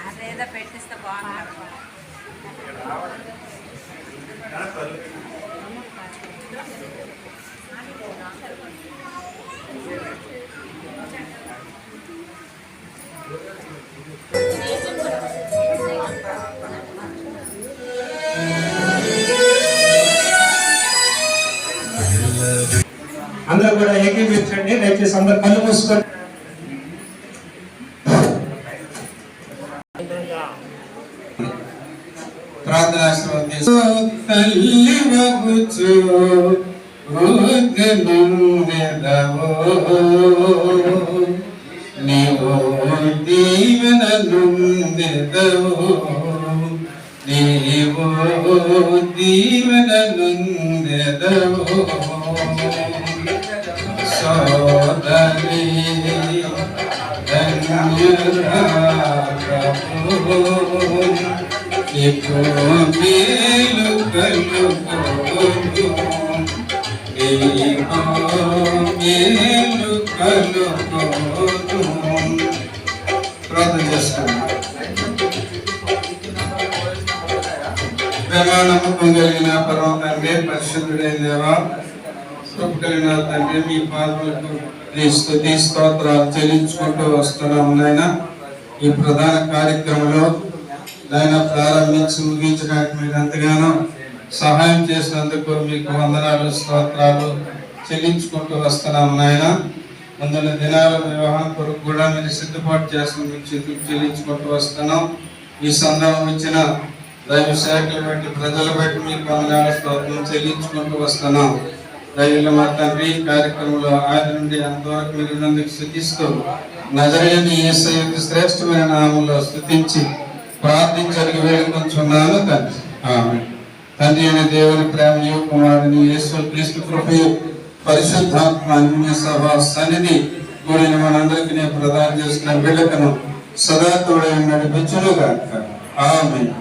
అదేదో పెట్టిస్తే బాగుంటుంది. అందరూ కూడా ఏకీపించండి. దయచేసి అందరు కళ్ళు మూసుకోండి. తల్లి వగుచు నీవు దీవెన నుందెదవు, నీవు దీవెన నుందెదవు సోదరి నీకు మేలు కలుగును, నీకు మేలు కలుగును. ప్రార్థన చేసుకున్నాం. నమ్మకం కలిగిన పరమ తండ్రి, పరిశుద్ధుడైన దేవా, కృప కలిగిన తండ్రి, మీ పాదములకు స్తుతి స్తోత్రాలు చెల్లించుకుంటూ వస్తున్నాం నాయన. ఈ ప్రధాన కార్యక్రమంలో నాయన ప్రారంభించి ముగించడానికి మీరు ఎంతగానో సహాయం చేసినందుకు మీకు వందనాలు స్తోత్రాలు చెల్లించుకుంటూ వస్తున్నాం నాయన. ముందున్న దినాల వివాహం కొరకు కూడా మీరు సిద్ధపాటు చేస్తున్న మీకు చెల్లించుకుంటూ వస్తున్నాం. ఈ సందర్భం ఇచ్చిన దైవ శాఖలు బట్టి ప్రజలు బట్టి మీకు వందనాలు స్తోత్రం చెల్లించుకుంటూ వస్తున్నాం. దైవ మా తండ్రి కార్యక్రమంలో ఆది నుండి అంతవరకు మీరు నందుకు స్తుతిస్తూ నజరేయుని యేసయ్య శ్రేష్టమైన నామంలో స్తుతించి ప్రార్థించడానికి వేడుకొంచున్నాను తండ్రి. ఆమేన్. తండ్రి అయిన దేవుని ప్రేమయు కుమారుని యేసు క్రీస్తు కృపయు పరిశుద్ధాత్మ అన్య సభ సన్నిధి కూడిన మనందరికీ నేను ప్రదానం చేస్తున్న బిడ్డకను సదా తోడై నడిపించును గాక. ఆమేన్.